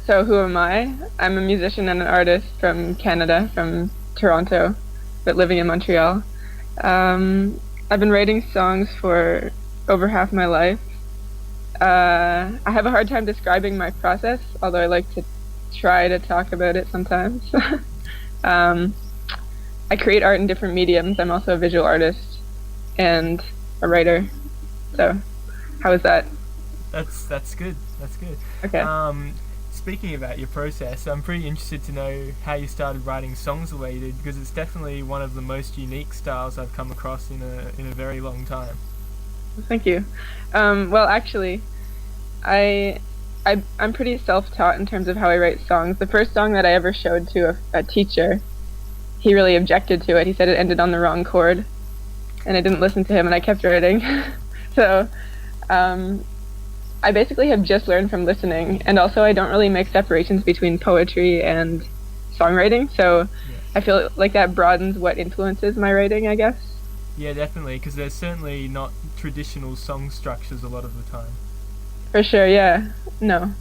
So who am I? I'm a musician and an artist from Canada, from Toronto, but living in Montreal. Um, I've been writing songs for over half my life. I have a hard time describing my process, although I like to try to talk about it sometimes. um, I create art in different mediums. I'm also a visual artist and a writer. So, how is that? That's good. That's good. Okay. Speaking about your process, I'm pretty interested to know how you started writing songs the way you did, because it's definitely one of the most unique styles I've come across in a very long time. Thank you. Well, actually, I, I'm pretty self-taught in terms of how I write songs. The first song that I ever showed to a teacher, he really objected to it. He said it ended on the wrong chord, and I didn't listen to him, and I kept writing. So, um, I basically have just learned from listening, and also I don't really make separations between poetry and songwriting. So, Yeah, I feel like that broadens what influences my writing, I guess. yeah, definitely, because there's certainly not traditional song structures a lot of the time. For sure, yeah. No.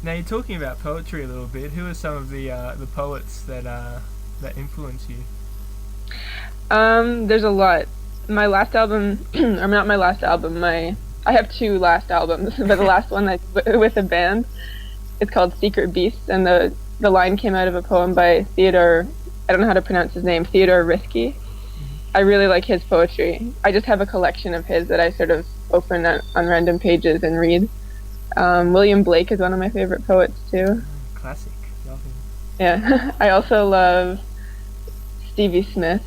Now you're talking about poetry a little bit. Who are some of the poets that influence you? There's a lot. My last album, or not my last album, I have two last albums, but the last one I did with a band, it's called Secret Beasts, and the line came out of a poem by Theodore, I don't know how to pronounce his name, Theodore Risky. I really like his poetry. I just have a collection of his that I sort of open on random pages and read. William Blake is one of my favorite poets too. Classic. Love him. Yeah. I also love Stevie Smith.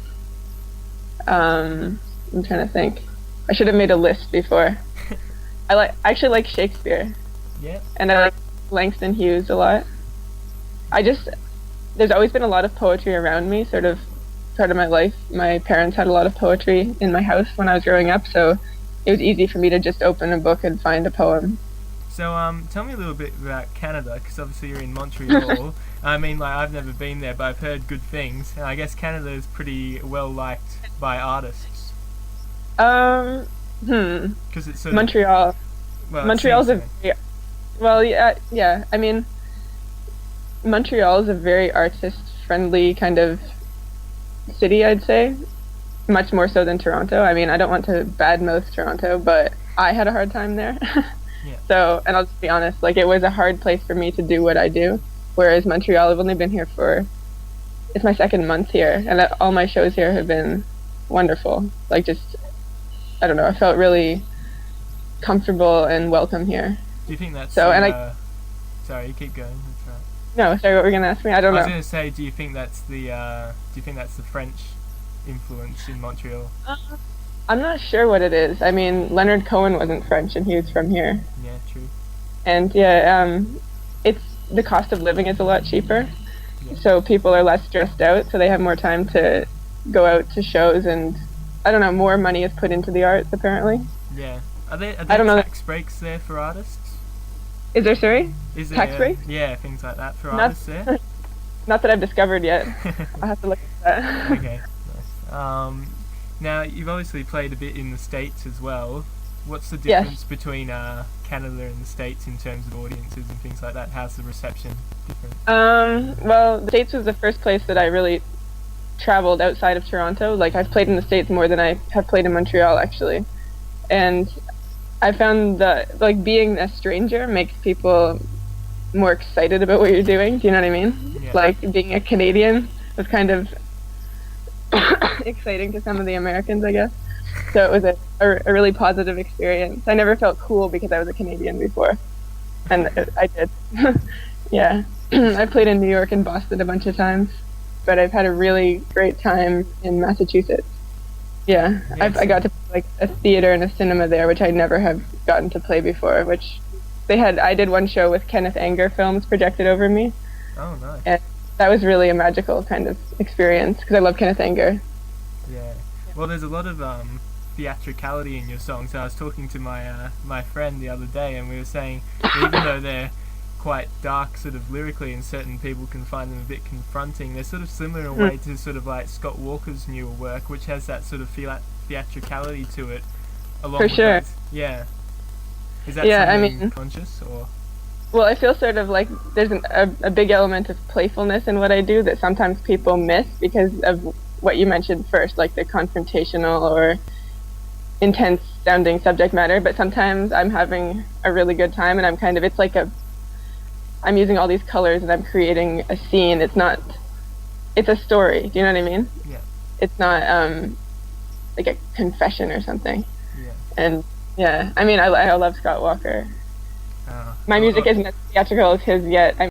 I'm trying to think. I should have made a list before. I actually like Shakespeare, Yeah. and I like Langston Hughes a lot. I just There's always been a lot of poetry around me, sort of part of my life. My parents had a lot of poetry in my house when I was growing up, so it was easy for me to just open a book and find a poem. So, tell me a little bit about Canada, because obviously you're in Montreal. I mean, like, I've never been there, but I've heard good things, and I guess Canada is pretty well liked by artists, Um, hmm. because it's sort of, Montreal. well, it seems Montreal's a so. well, yeah, yeah. I mean, Montreal is a very artist-friendly kind of city, I'd say. Much more so than Toronto. I mean, I don't want to badmouth Toronto, but I had a hard time there. Yeah, So, and I'll just be honest, like it was a hard place for me to do what I do. Whereas Montreal, I've only been here for, it's my second month here, and all my shows here have been wonderful. Like just, I don't know, I felt really comfortable and welcome here. do you think that's So, and sorry, you keep going, that's right. no, sorry, what were you gonna ask me? I I don't was know. going to say, do you think that's the French influence in Montreal? I'm not sure what it is. I mean, Leonard Cohen wasn't French, and he was from here. Yeah, true. And yeah, it's the cost of living is a lot cheaper, Yeah. so people are less stressed out, so they have more time to go out to shows, and I don't know, more money is put into the arts apparently. Yeah. Are I there don't know. tax breaks there for artists? Is there, sorry? Is Tax there, breaks? yeah, things like that for Not, artists there? not that I've discovered yet. I'll have to look at that. Okay, nice. Now you've obviously played a bit in the States as well. What's the Yes. difference between Canada and the States in terms of audiences and things like that? How's the reception different? Well, the States was the first place that I really traveled outside of Toronto. Like I've played in the States more than I have played in Montreal actually. And I found that like being a stranger makes people more excited about what you're doing. Do you know what I mean? Yeah. Like being a Canadian was kind of exciting to some of the Americans, I guess. So it was a really positive experience. I never felt cool because I was a Canadian before, and I did. Yeah, I played in New York and Boston a bunch of times, but I've had a really great time in Massachusetts. Yeah, I got to play like a theater and a cinema there, which I never have gotten to play before. Which I did one show with Kenneth Anger films projected over me, Oh, nice. and that was really a magical kind of experience because I love Kenneth Anger. Yeah. Well, there's a lot of theatricality in your songs. I was talking to my friend the other day, and we were saying that even though they're quite dark, sort of lyrically, and certain people can find them a bit confronting, they're sort of similar in a way to sort of like Scott Walker's newer work, which has that sort of theatricality to it. Along For with sure. those, yeah. Is that Yeah, I something mean, conscious or? Well, I feel sort of like there's a big element of playfulness in what I do that sometimes people miss because of what you mentioned first, like the confrontational or intense sounding subject matter. But sometimes I'm having a really good time and I'm kind of, it's like I'm using all these colors and I'm creating a scene. It's a story. Do you know what I mean? Yeah, It's not like a confession or something. yeah. And yeah, I mean, I love Scott Walker. Uh, My oh, music oh, isn't as theatrical as his yet.